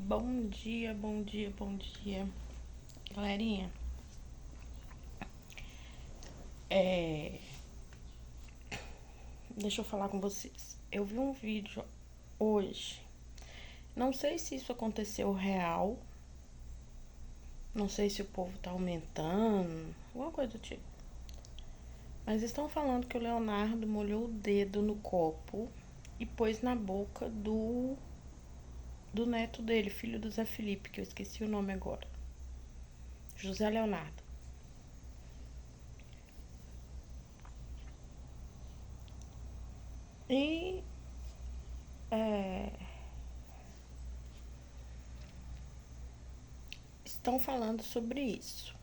Bom dia, bom dia, bom dia. Galerinha, deixa eu falar com vocês. Eu vi um vídeo hoje. Não sei se isso aconteceu real. Não sei se o povo tá aumentando. Alguma coisa do tipo. Mas estão falando que o Leonardo molhou o dedo no copo e pôs na boca do neto dele, filho do Zé Felipe, que eu esqueci o nome agora. José Leonardo. E estão falando sobre isso.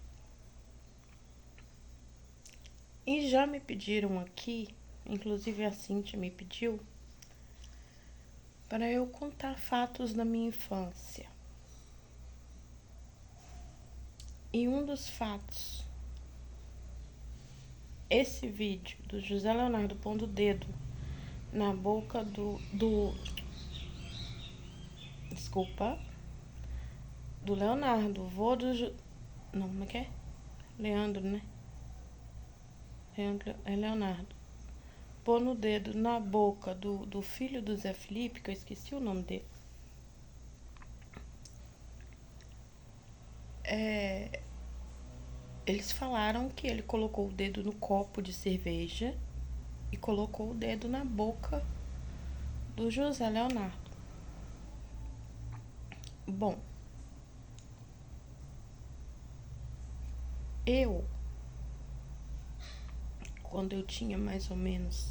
E já me pediram aqui, inclusive a Cíntia me pediu, para eu contar fatos da minha infância. E um dos fatos, esse vídeo do José Leonardo pondo o dedo na boca do Leonardo, vô do... Não, como é que é? Leandro, né? Leonardo. Pôr no dedo na boca do filho do Zé Felipe, que eu esqueci o nome dele. Eles falaram que ele colocou o dedo no copo de cerveja e colocou o dedo na boca do José Leonardo. Bom, quando eu tinha mais ou menos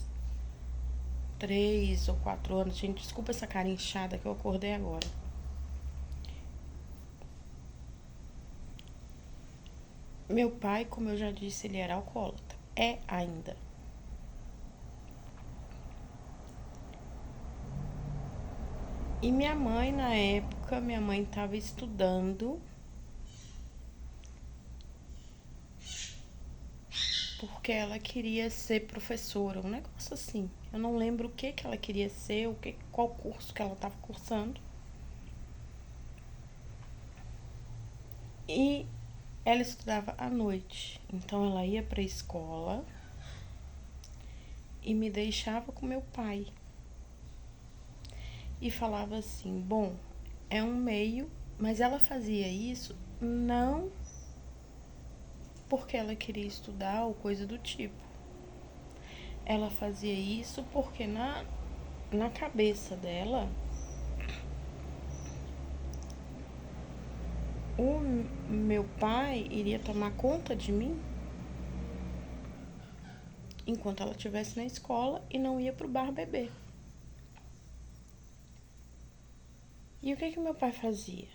3 ou 4 anos, gente, desculpa essa cara inchada que eu acordei agora. Meu pai, como eu já disse, ele era alcoólatra. É ainda. E minha mãe, na época, estava estudando porque ela queria ser professora, um negócio assim. Eu não lembro o que ela queria ser, qual curso que ela estava cursando. E ela estudava à noite, então ela ia para a escola e me deixava com meu pai. E falava assim, bom, é um meio, mas ela fazia isso não porque ela queria estudar ou coisa do tipo. Ela fazia isso porque na cabeça dela, o meu pai iria tomar conta de mim enquanto ela estivesse na escola e não ia pro bar beber. E o que meu pai fazia?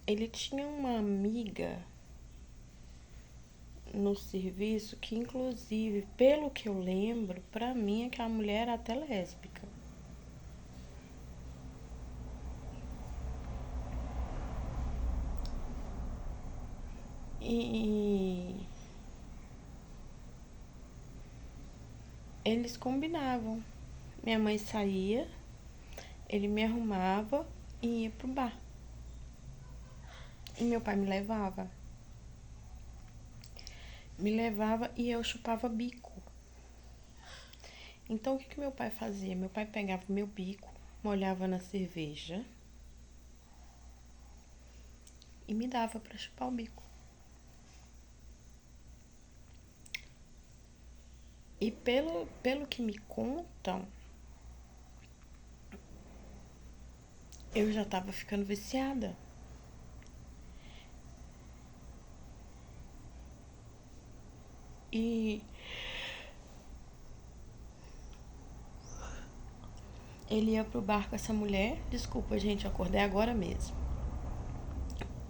Ele tinha uma amiga no serviço que, inclusive, pelo que eu lembro, pra mim aquela mulher era até lésbica. E eles combinavam. Minha mãe saía, ele me arrumava e ia pro bar. E meu pai me levava. Me levava e eu chupava bico. Então, o que meu pai fazia? Meu pai pegava o meu bico, molhava na cerveja e me dava pra chupar o bico. E pelo que me contam, eu já tava ficando viciada. E ele ia pro bar com essa mulher. Desculpa, gente, eu acordei agora mesmo.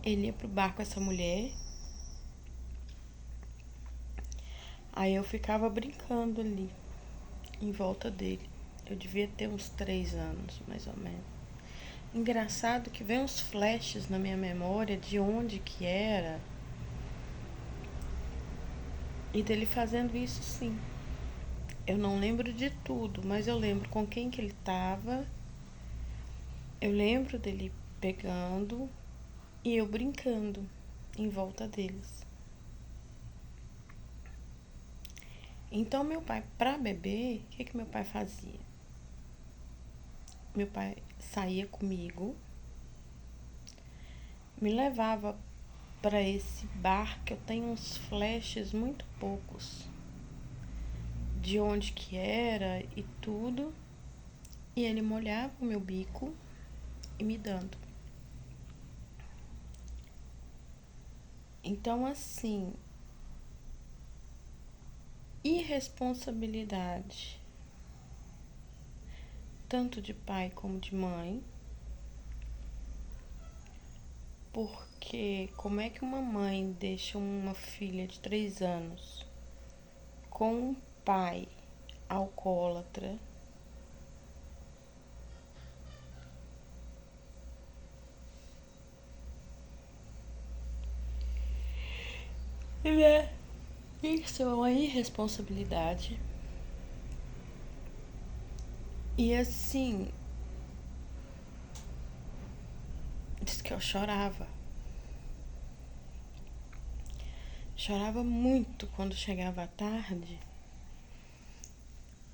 Ele ia pro bar com essa mulher. Aí eu ficava brincando ali, em volta dele. Eu devia ter uns 3 anos, mais ou menos. Engraçado que vem uns flashes na minha memória de onde que era. E dele fazendo isso, sim. Eu não lembro de tudo, mas eu lembro com quem que ele tava. Eu lembro dele pegando e eu brincando em volta deles. Então, meu pai, pra beber, o que meu pai fazia? Meu pai saía comigo, me levava para esse bar que eu tenho uns flashes muito poucos de onde que era e tudo, e ele molhava o meu bico e me dando. Então, assim, irresponsabilidade, tanto de pai como de mãe, porque como é que uma mãe deixa uma filha de 3 anos com um pai alcoólatra? Né? Isso é uma irresponsabilidade. E assim, diz que eu chorava. Chorava muito quando chegava a tarde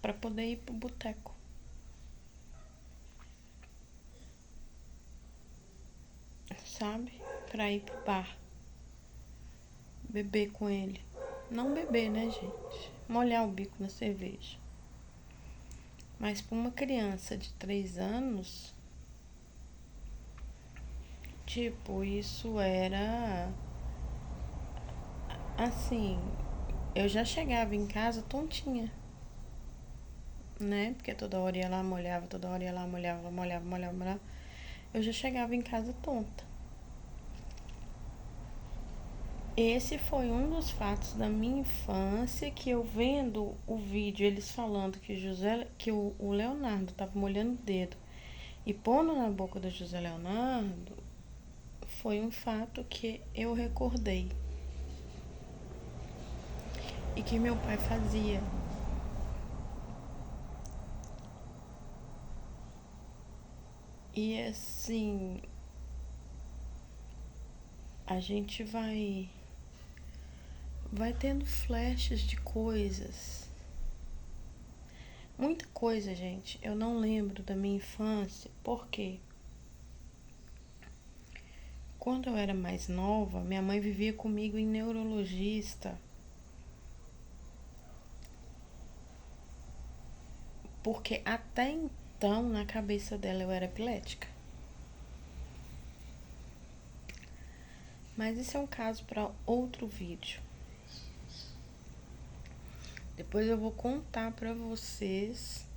para poder ir pro boteco. Sabe? Pra ir pro bar. Beber com ele. Não beber, né, gente? Molhar o bico na cerveja. Mas para uma criança de 3 anos, tipo, isso era assim, eu já chegava em casa tontinha, né? Porque toda hora ia lá, molhava, toda hora ia lá, molhava. Eu já chegava em casa tonta. Esse foi um dos fatos da minha infância que eu vendo o vídeo, eles falando que o Leonardo tava molhando o dedo e pondo na boca do José Leonardo, foi um fato que eu recordei e que meu pai fazia. E assim, a gente vai tendo flashes de coisas. Muita coisa, gente, eu não lembro da minha infância, porque quando eu era mais nova, minha mãe vivia comigo em neurologista, porque até então na cabeça dela eu era epilética. Mas isso é um caso para outro vídeo. Depois eu vou contar para vocês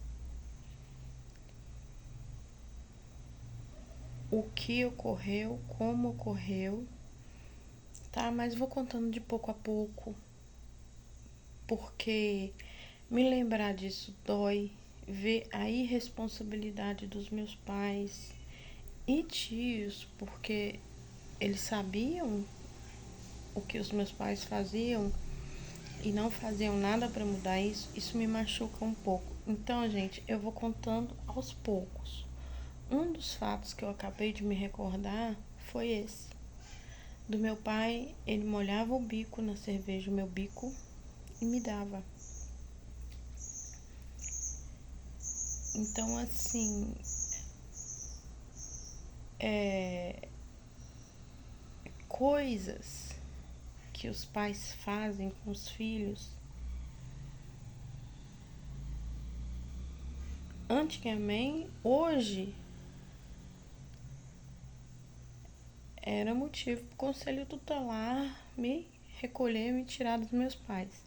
o que ocorreu, como ocorreu, tá? Mas vou contando de pouco a pouco, porque me lembrar disso dói, ver a irresponsabilidade dos meus pais e tios, porque eles sabiam o que os meus pais faziam e não faziam nada para mudar isso, isso me machuca um pouco. Então, gente, eu vou contando aos poucos. Um dos fatos que eu acabei de me recordar foi esse. Do meu pai, ele molhava o bico na cerveja, o meu bico, e me dava. Então, assim, coisas que os pais fazem com os filhos. Antigamente, hoje, era motivo para o conselho tutelar me recolher, me tirar dos meus pais.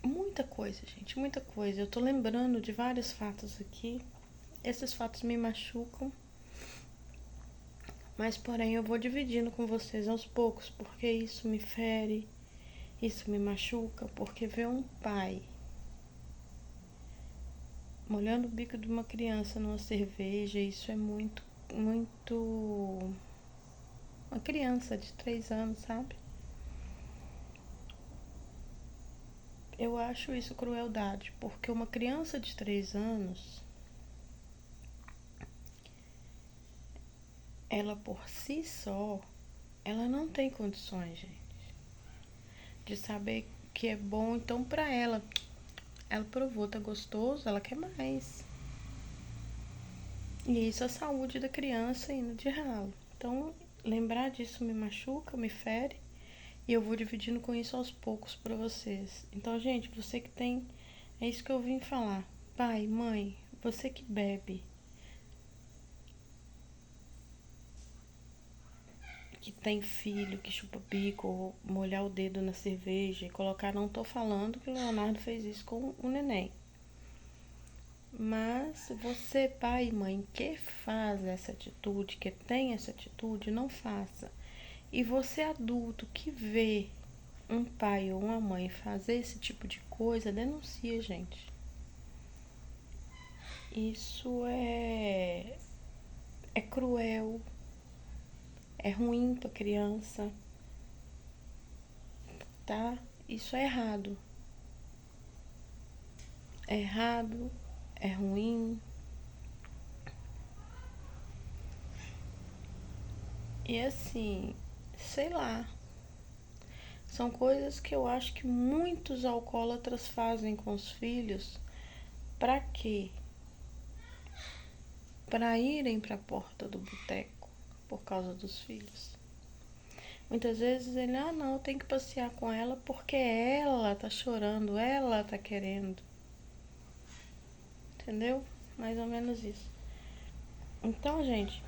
Muita coisa, gente, muita coisa. Eu tô lembrando de vários fatos aqui. Esses fatos me machucam. Mas, porém, eu vou dividindo com vocês aos poucos, porque isso me fere, isso me machuca, porque ver um pai molhando o bico de uma criança numa cerveja, isso é muito, muito. Uma criança de 3 anos, sabe? Eu acho isso crueldade, porque uma criança de 3 anos, ela por si só, ela não tem condições, gente, de saber que é bom. Então, pra ela provou, tá gostoso, ela quer mais. E isso é a saúde da criança indo de ralo. Então, lembrar disso me machuca, me fere. E eu vou dividindo com isso aos poucos pra vocês. Então, gente, você que tem... É isso que eu vim falar. Pai, mãe, você que bebe, que tem filho, que chupa bico, ou molhar o dedo na cerveja e colocar... Não tô falando que o Leonardo fez isso com o neném. Mas você, pai e mãe, que faz essa atitude, que tem essa atitude, não faça. E você adulto que vê um pai ou uma mãe fazer esse tipo de coisa, denuncia, gente. Isso é cruel, é ruim pra criança, tá? Isso é errado. É errado, é ruim. E assim, sei lá. São coisas que eu acho que muitos alcoólatras fazem com os filhos. Pra quê? Pra irem pra porta do boteco por causa dos filhos. Muitas vezes ele, não, eu tenho que passear com ela porque ela tá chorando, ela tá querendo. Entendeu? Mais ou menos isso. Então, gente,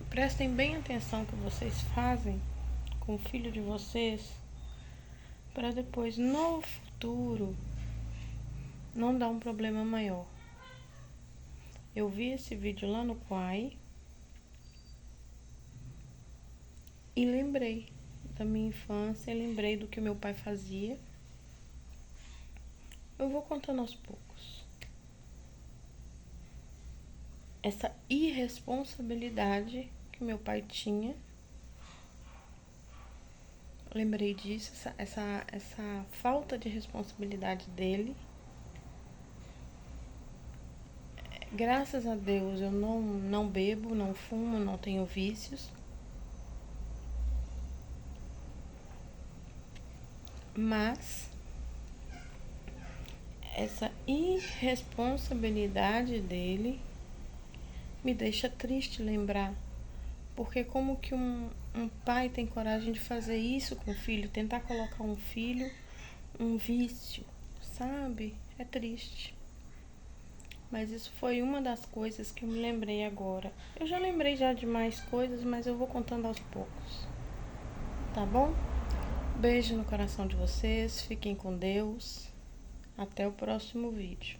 prestem bem atenção no que vocês fazem com o filho de vocês, para depois, no futuro, não dar um problema maior. Eu vi esse vídeo lá no Quai e lembrei da minha infância, lembrei do que meu pai fazia. Eu vou contando aos poucos. Essa irresponsabilidade que meu pai tinha, lembrei disso, essa falta de responsabilidade dele. Graças a Deus eu não bebo, não fumo, não tenho vícios. Mas essa irresponsabilidade dele me deixa triste lembrar. Porque como que um pai tem coragem de fazer isso com o filho? Tentar colocar um filho, um vício, sabe? É triste. Mas isso foi uma das coisas que eu me lembrei agora. Eu já lembrei já de mais coisas, mas eu vou contando aos poucos. Tá bom? Beijo no coração de vocês. Fiquem com Deus. Até o próximo vídeo.